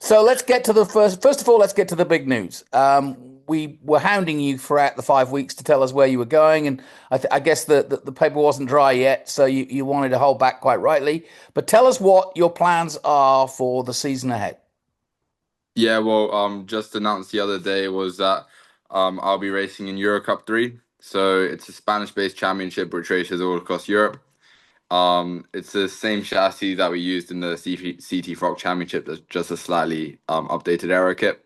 So let's get to the first. First of all, let's get to the big news. We were hounding you throughout the 5 weeks to tell us where you were going, and I guess the paper wasn't dry yet, so you wanted to hold back quite rightly. But tell us what your plans are for the season ahead. Yeah, well, just announced the other day was that I'll be racing in Euro Cup 3. So it's a Spanish-based championship which races all across Europe. It's the same chassis that we used in the Ctfroc Championship, that's just a slightly updated aero kit.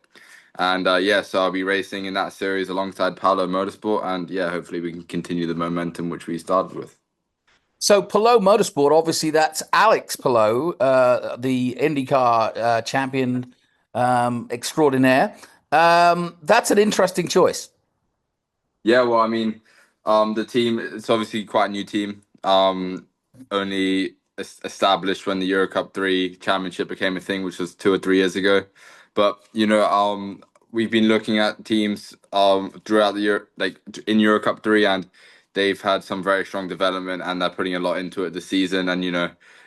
And yeah, so I'll be racing in that series alongside Paolo Motorsport, and yeah, hopefully we can continue the momentum which we started with. So Palou Motorsport, obviously that's Alex Palou, the IndyCar champion extraordinaire. That's an interesting choice. Yeah, well, I mean, the team, it's obviously quite a new team. Only established when the Euro Cup 3 championship became a thing, which was 2 or 3 years ago. But, we've been looking at teams throughout the year, like in Euro Cup 3, and they've had some very strong development and they're putting a lot into it this season. And,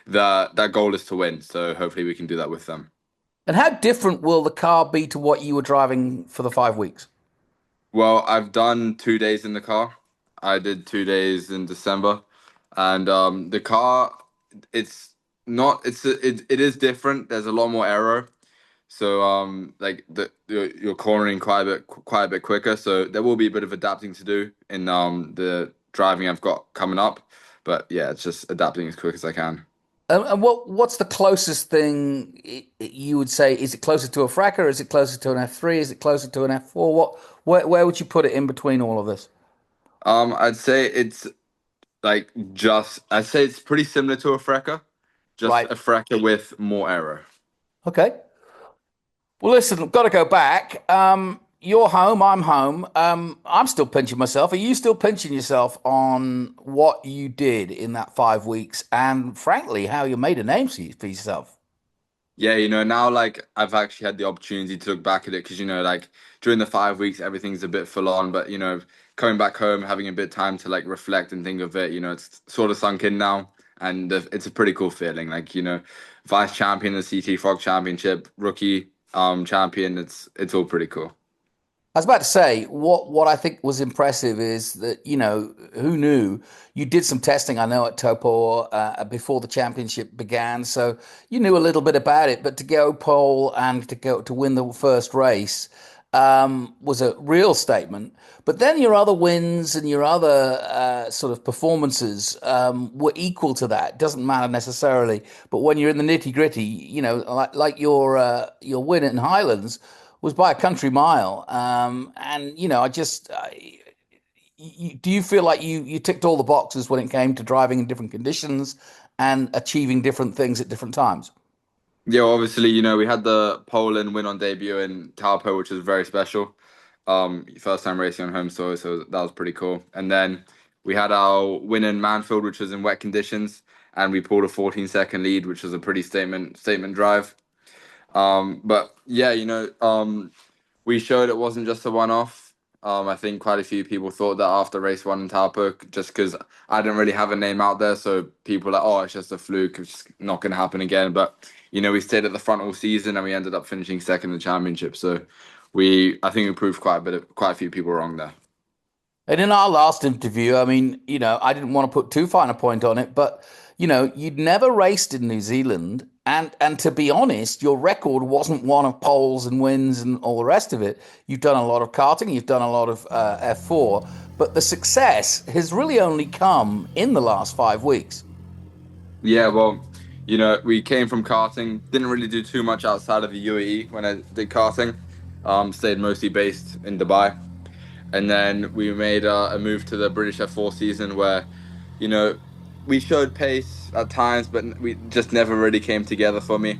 that goal is to win. So hopefully we can do that with them. And how different will the car be to what you were driving for the 5 weeks? Well, I've done 2 days in the car. I did 2 days in December, and the car, it's not, it is different. There's a lot more aero, so like you're cornering quite a bit quicker. So there will be a bit of adapting to do in the driving I've got coming up, but yeah, it's just adapting as quick as I can. And what's the closest thing you would say? Is it closer to a Fracker? Is it closer to an F3? Is it closer to an F4? Where would you put it in between all of this? I'd say it's I'd say it's pretty similar to a Freca, just Right. a Freca with more aero. Okay. Well, listen, I've got to go back. You're home. I'm home. I'm still pinching myself. Are you still pinching yourself on what you did in that 5 weeks, and frankly, how you made a name for yourself? Yeah, now like I've actually had the opportunity to look back at it because like during the 5 weeks everything's a bit full on, but coming back home, having a bit of time to like reflect and think of it, it's sort of sunk in now, and it's a pretty cool feeling. Like vice champion of the CT Frog Championship, rookie champion. It's all pretty cool. I was about to say what I think was impressive is that who knew you did some testing. I know at Topo before the championship began, so you knew a little bit about it. But to go pole and to win the first race was a real statement. But then your other wins and your other sort of performances were equal to that. Doesn't matter necessarily, but when you're in the nitty gritty, like your win in Highlands was by a country mile. And do you feel like you ticked all the boxes when it came to driving in different conditions and achieving different things at different times? Yeah, well, obviously, we had the Poland win on debut in Taupo, which was very special. First time racing on home soil, so that was pretty cool. And then we had our win in Manfield, which was in wet conditions, and we pulled a 14-second lead, which was a pretty statement drive. But yeah, we showed it wasn't just a one-off. I think quite a few people thought that after race one in Taupo, just because I didn't really have a name out there, so people were like, oh, it's just a fluke, it's just not going to happen again. But we stayed at the front all season, and we ended up finishing second in the championship. So I think we proved quite a few people wrong there. And in our last interview, I mean, I didn't want to put too fine a point on it, but you'd never raced in New Zealand, and to be honest, your record wasn't one of poles and wins and all the rest of it. You've done a lot of karting, you've done a lot of F4, but the success has really only come in the last 5 weeks. Yeah, well, we came from karting, didn't really do too much outside of the UAE when I did karting. Stayed mostly based in Dubai. And then we made a move to the British F4 season where, you know, we showed pace at times, but we just never really came together for me.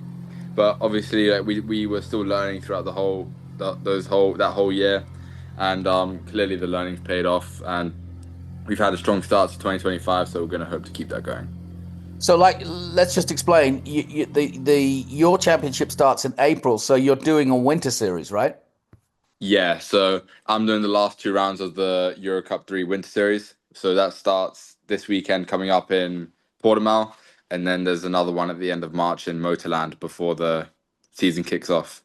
But obviously, like we were still learning throughout that whole year, and clearly the learning's paid off, and we've had a strong start to 2025, so we're going to hope to keep that going. So, like, let's just explain. Your championship starts in April, so you're doing a winter series, right? Yeah, so I'm doing the last two rounds of the Euro Cup 3 Winter Series. So that starts this weekend coming up in Portimao, and then there's another one at the end of March in Motorland before the season kicks off.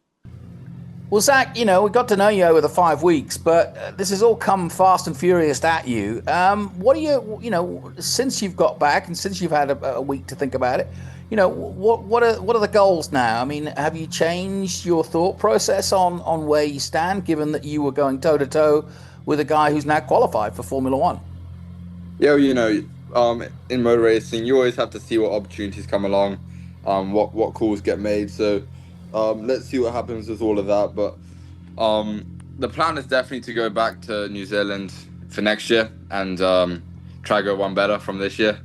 Well, Zach, we got to know you over the 5 weeks, but this has all come fast and furious at you. What do since you've got back and since you've had a week to think about it, what are the goals now? I mean, have you changed your thought process on where you stand, given that you were going toe to toe with a guy who's now qualified for Formula One? Yeah, in motor racing, you always have to see what opportunities come along, what calls get made. So, let's see what happens with all of that. But the plan is definitely to go back to New Zealand for next year and try go one better from this year.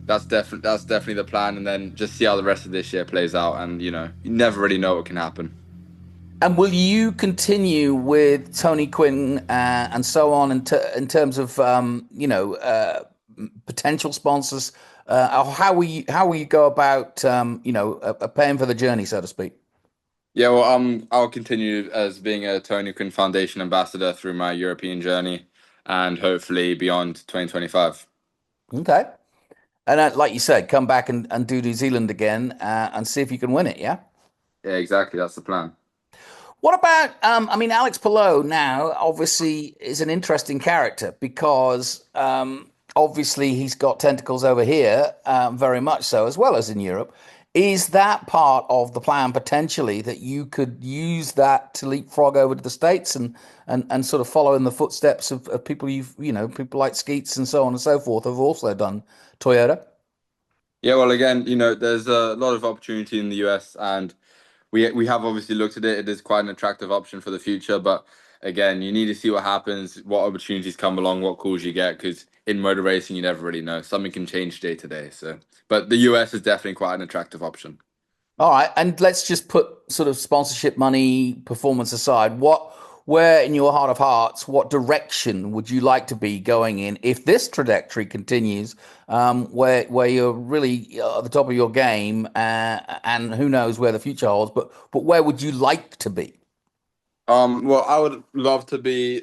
That's definitely the plan, and then just see how the rest of this year plays out. And you never really know what can happen. And will you continue with Tony Quinn and so on in terms of potential sponsors? Or how will you go about paying for the journey, so to speak? Yeah, well, I'll continue as being a Tony Quinn Foundation ambassador through my European journey, and hopefully beyond 2025. Okay. And like you said, come back and do New Zealand again and see if you can win it. Yeah. Yeah, exactly. That's the plan. What about, I mean, Alex Palou now obviously is an interesting character because obviously he's got tentacles over here, very much so, as well as in Europe. Is that part of the plan potentially that you could use that to leapfrog over to the States and sort of follow in the footsteps of people people like Skeets and so on and so forth have also done Toyota? Yeah, well, again, there's a lot of opportunity in the US, and we have obviously looked at it. It is quite an attractive option for the future, but again, you need to see what happens, what opportunities come along, what calls you get, because in motor racing, you never really know. Something can change day to day. So, but the US is definitely quite an attractive option. All right, and let's just put sort of sponsorship money, performance aside. Where in your heart of hearts, what direction would you like to be going in if this trajectory continues, where you're really at the top of your game, and who knows where the future holds, but where would you like to be? Well, I would love to be,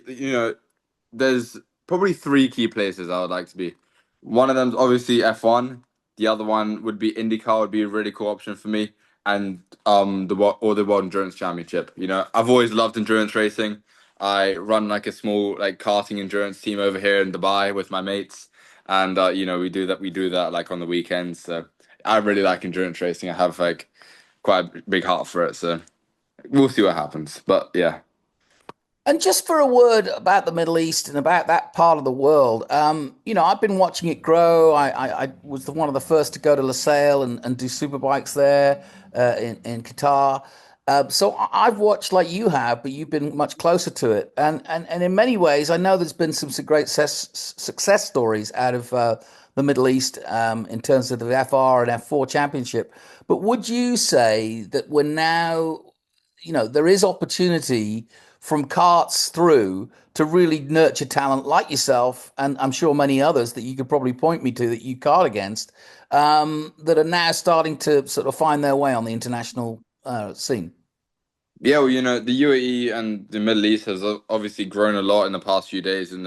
there's probably three key places I would like to be. One of them's obviously F1. The other one would be IndyCar would be a really cool option for me. And the World Endurance Championship. I've always loved endurance racing. I run like a small like karting endurance team over here in Dubai with my mates. And we do that like on the weekends. So I really like endurance racing. I have like quite a big heart for it. So we'll see what happens. But yeah. And just for a word about the Middle East and about that part of the world, I've been watching it grow. I was one of the first to go to Lusail and do superbikes there in Qatar. So I've watched like you have, but you've been much closer to it. And in many ways, I know there's been some great success stories out of the Middle East in terms of the FR and F4 championship. But would you say that we're now, there is opportunity from carts through to really nurture talent like yourself, and I'm sure many others that you could probably point me to that you card against, that are now starting to sort of find their way on the international scene? Yeah, well, the UAE and the Middle East has obviously grown a lot in the past few days in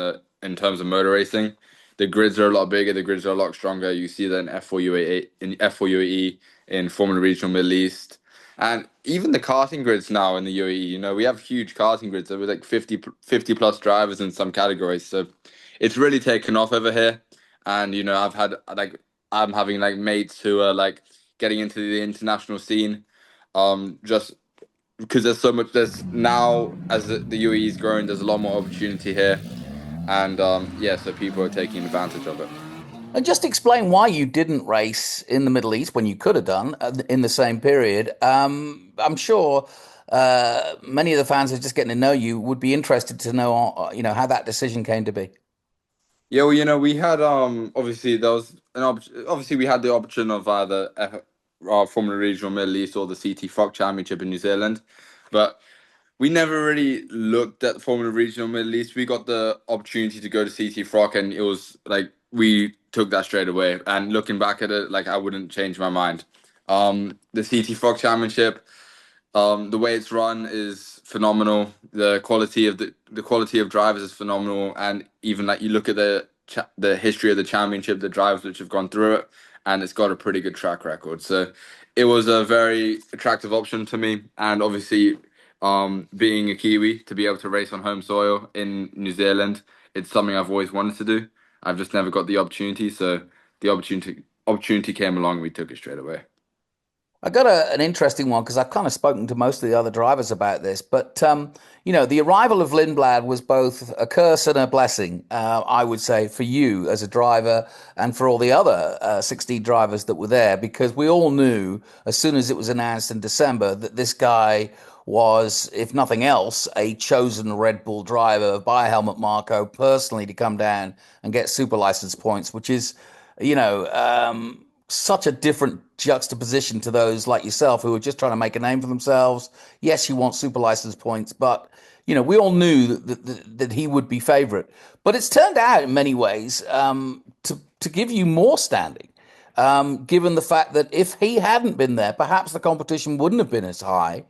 terms of motor racing. The grids are a lot bigger, the grids are a lot stronger. You see that in F4 UAE, in Formula Regional Middle East, and even the karting grids now in the UAE. We have huge karting grids. There were like 50 plus drivers in some categories, so it's really taken off over here. And I'm having like mates who are like getting into the international scene. Just because there's now as the UAE is growing, there's a lot more opportunity here, and yeah, so people are taking advantage of it. And just explain why you didn't race in the Middle East when you could have done in the same period. I'm sure many of the fans who are just getting to know you would be interested to know, how that decision came to be. Yeah, well, we had obviously there was an obviously we had the option of either Formula Regional Middle East or the Ctfroc Championship in New Zealand, but we never really looked at Formula Regional Middle East. We got the opportunity to go to Ctfroc, and it was like we took that straight away. And looking back at it, like I wouldn't change my mind. The Ctfroc Championship, the way it's run is phenomenal. The quality of drivers is phenomenal, and even like you look at the history of the championship, the drivers which have gone through it, and it's got a pretty good track record. So it was a very attractive option to me, and obviously, being a Kiwi to be able to race on home soil in New Zealand, it's something I've always wanted to do. I've just never got the opportunity, so the opportunity came along, and we took it straight away. I got an interesting one because I've kind of spoken to most of the other drivers about this, but the arrival of Lindblad was both a curse and a blessing, I would say, for you as a driver and for all the other 16 drivers that were there, because we all knew as soon as it was announced in December that this guy was, if nothing else, a chosen Red Bull driver by Helmut Marko personally to come down and get super license points, which is, such a different juxtaposition to those like yourself who are just trying to make a name for themselves. Yes, you want super license points, but we all knew that he would be favourite. But it's turned out in many ways to give you more standing, given the fact that if he hadn't been there, perhaps the competition wouldn't have been as high,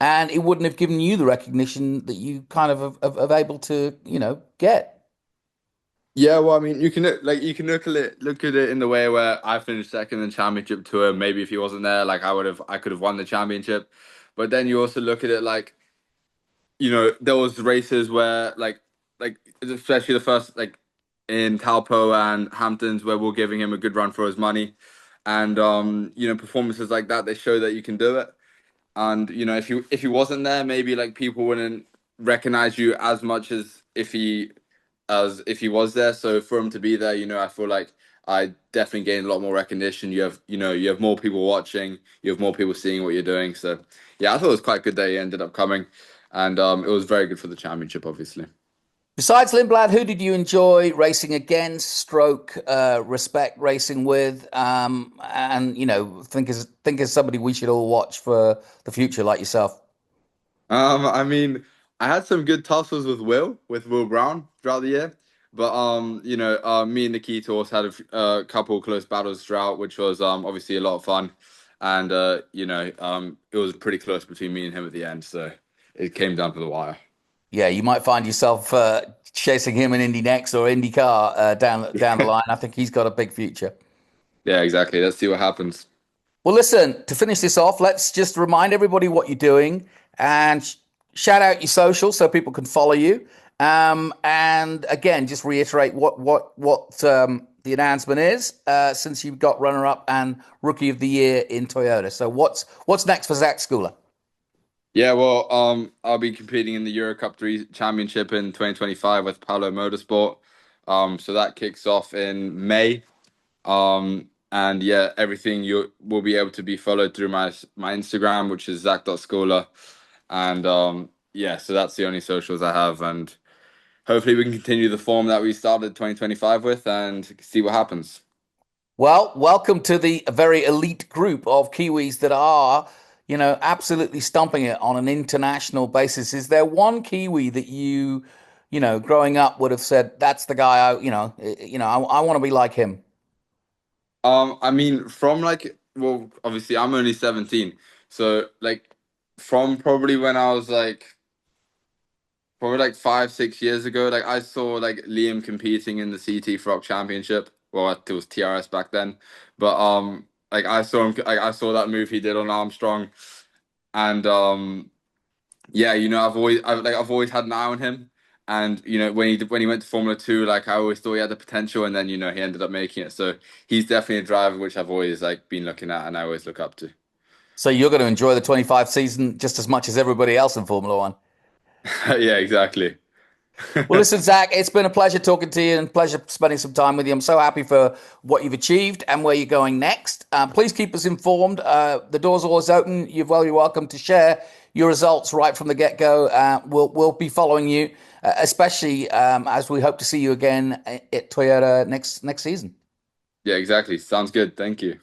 and it wouldn't have given you the recognition that you kind of able to get. Yeah, well, I mean, you can look at it in the way where I finished second in the championship tour. Maybe if he wasn't there, like I could have won the championship. But then you also look at it like, there was races where like especially the first like in Talpo and Hamptons where we're giving him a good run for his money, and performances like that, they show that you can do it. And if he wasn't there, maybe like people wouldn't recognize you as much as if he was there. So for him to be there, I feel like I definitely gained a lot more recognition. You have more people watching, you have more people seeing what you're doing. So yeah, I thought it was quite good that he ended up coming, and it was very good for the championship, obviously. Besides Lindblad, who did you enjoy racing against, stroke, respect racing with, and think as somebody we should all watch for the future, like yourself? I mean, I had some good tussles with Will Brown throughout the year, but me and Nikita also had a couple close battles throughout, which was obviously a lot of fun, and it was pretty close between me and him at the end, so it came down to the wire. Yeah, you might find yourself chasing him in Indy Next or IndyCar down the line. I think he's got a big future. Yeah, exactly. Let's see what happens. Well, listen, to finish this off, let's just remind everybody what you're doing and shout out your socials so people can follow you. And again, just reiterate what the announcement is since you've got runner up and rookie of the year in Toyota. So what's next for Zack Scoular? Yeah, well, I'll be competing in the Euro Cup 3 Championship in 2025 with Palo Motorsport. So that kicks off in May. And yeah, everything you will be able to be followed through my Instagram, which is Zack.Scholar. And yeah, so that's the only socials I have. And hopefully we can continue the form that we started 2025 with and see what happens. Well, welcome to the very elite group of Kiwis that are, absolutely stumping it on an international basis. Is there one Kiwi that growing up would have said, that's the guy I want to be like him? I mean, well, obviously I'm only 17. So like from probably when I was probably like 5, 6 years ago, like I saw like Liam competing in the Ctfroc Championship. Well, it was TRS back then, but like I saw him, like I saw that move he did on Armstrong, and yeah, I've always had an eye on him, and when he went to Formula Two, like I always thought he had the potential, and then he ended up making it. So he's definitely a driver which I've always like been looking at, and I always look up to. So you're going to enjoy the 25 season just as much as everybody else in Formula One. Yeah, exactly. Well, listen, Zack, it's been a pleasure talking to you and pleasure spending some time with you. I'm so happy for what you've achieved and where you're going next. Please keep us informed. The door's always open. You're welcome to share your results right from the get-go. We'll be following you, especially as we hope to see you again at Toyota next season. Yeah, exactly. Sounds good. Thank you.